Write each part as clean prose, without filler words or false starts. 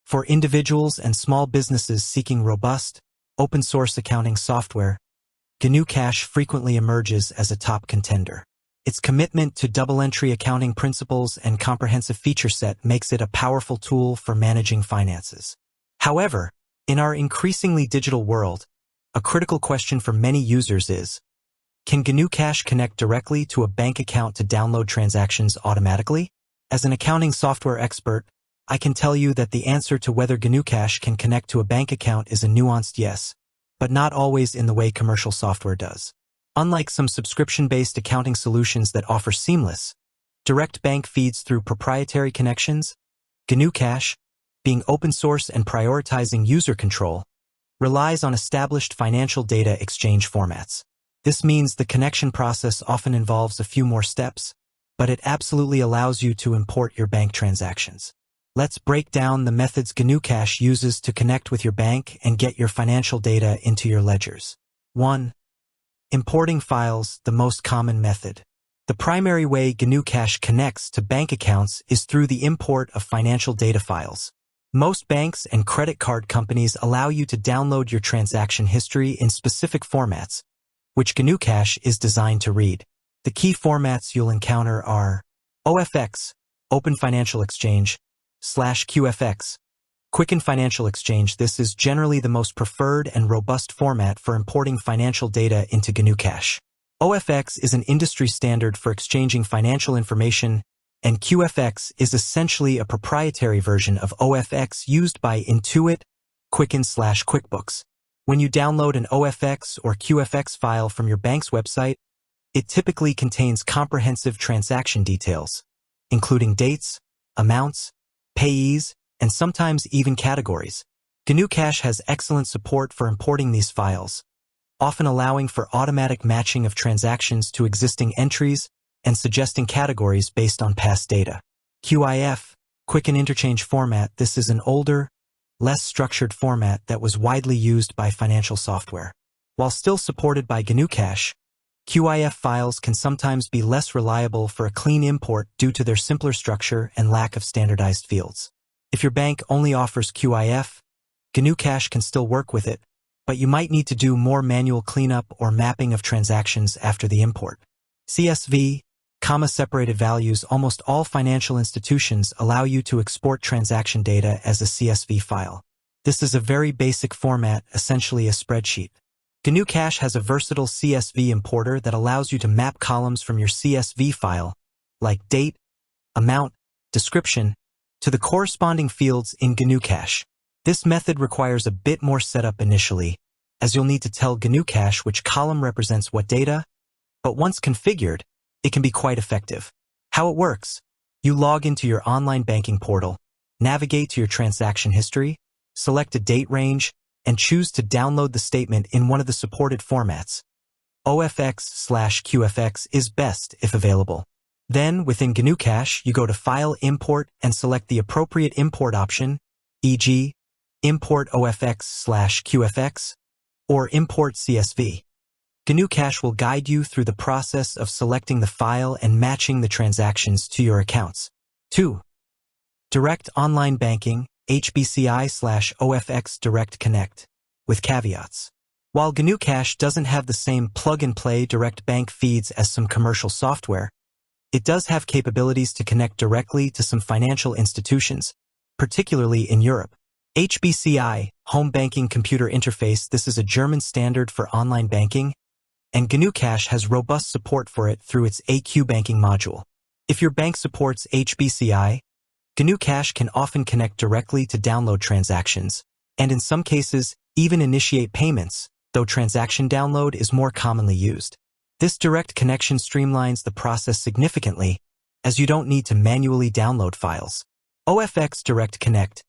For individuals and small businesses seeking robust, open-source accounting software, GnuCash frequently emerges as a top contender. Its commitment to double-entry accounting principles and comprehensive feature set makes it a powerful tool for managing finances. However, in our increasingly digital world, a critical question for many users is, can GnuCash connect directly to a bank account to download transactions automatically? As an accounting software expert, I can tell you that the answer to whether GnuCash can connect to a bank account is a nuanced yes, but not always in the way commercial software does. Unlike some subscription-based accounting solutions that offer seamless, direct bank feeds through proprietary connections, GnuCash, being open source and prioritizing user control, relies on established financial data exchange formats. This means the connection process often involves a few more steps, but it absolutely allows you to import your bank transactions. Let's break down the methods GnuCash uses to connect with your bank and get your financial data into your ledgers. 1. Importing files, the most common method. The primary way GnuCash connects to bank accounts is through the import of financial data files. Most banks and credit card companies allow you to download your transaction history in specific formats, which GnuCash is designed to read. The key formats you'll encounter are OFX, Open Financial Exchange, /QFX, Quicken Financial Exchange. This is generally the most preferred and robust format for importing financial data into GnuCash. OFX is an industry standard for exchanging financial information, and QFX is essentially a proprietary version of OFX used by Intuit, Quicken/QuickBooks. When you download an OFX or QFX file from your bank's website, it typically contains comprehensive transaction details, including dates, amounts, payees, and sometimes even categories. GnuCash has excellent support for importing these files, often allowing for automatic matching of transactions to existing entries and suggesting categories based on past data. QIF, Quicken Interchange Format. This is an older, less structured format that was widely used by financial software. While still supported by GnuCash, QIF files can sometimes be less reliable for a clean import due to their simpler structure and lack of standardized fields. If your bank only offers QIF, GnuCash can still work with it, but you might need to do more manual cleanup or mapping of transactions after the import. CSV, comma-separated values. Almost all financial institutions allow you to export transaction data as a CSV file. This is a very basic format, essentially a spreadsheet. GnuCash has a versatile CSV importer that allows you to map columns from your CSV file, like date, amount, description, to the corresponding fields in GnuCash. This method requires a bit more setup initially, as you'll need to tell GnuCash which column represents what data, but once configured, it can be quite effective. How it works: you log into your online banking portal, navigate to your transaction history, select a date range, and choose to download the statement in one of the supported formats. OFX/QFX is best if available. Then, within GnuCash, you go to File, Import, and select the appropriate import option, e.g., Import OFX/QFX, or Import CSV. GnuCash will guide you through the process of selecting the file and matching the transactions to your accounts. 2. Direct Online Banking, HBCI/OFX Direct Connect, with caveats. While GnuCash doesn't have the same plug-and-play direct bank feeds as some commercial software, it does have capabilities to connect directly to some financial institutions, particularly in Europe. HBCI, Home Banking Computer Interface. This is a German standard for online banking, and GnuCash has robust support for it through its AQ Banking module. If your bank supports HBCI, GnuCash can often connect directly to download transactions, and in some cases, even initiate payments, though transaction download is more commonly used. This direct connection streamlines the process significantly, as you don't need to manually download files. OFX Direct Connect.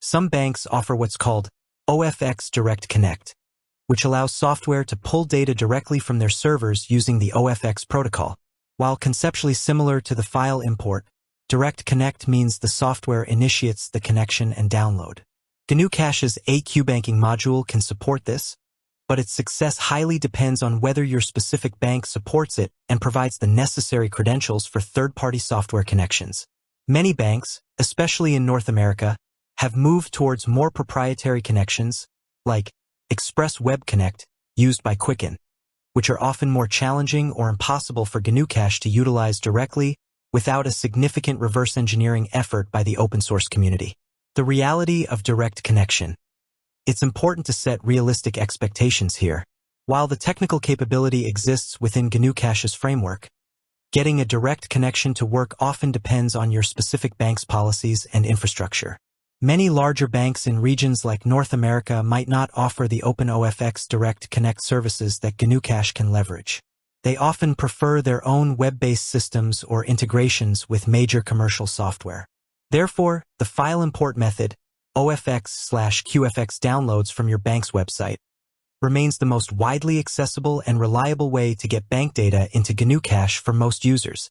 Some banks offer what's called OFX Direct Connect, which allows software to pull data directly from their servers using the OFX protocol. While conceptually similar to the file import, Direct Connect means the software initiates the connection and download. GnuCash's AQ Banking module can support this, but its success highly depends on whether your specific bank supports it and provides the necessary credentials for third-party software connections. Many banks, especially in North America, have moved towards more proprietary connections, like Express Web Connect, used by Quicken, which are often more challenging or impossible for GnuCash to utilize directly without a significant reverse engineering effort by the open source community. The reality of direct connection. It's important to set realistic expectations here. While the technical capability exists within GnuCash's framework, getting a direct connection to work often depends on your specific bank's policies and infrastructure. Many larger banks in regions like North America might not offer the OpenOFX Direct Connect services that GnuCash can leverage. They often prefer their own web-based systems or integrations with major commercial software. Therefore, the file import method, OFX/QFX downloads from your bank's website, remains the most widely accessible and reliable way to get bank data into GnuCash for most users.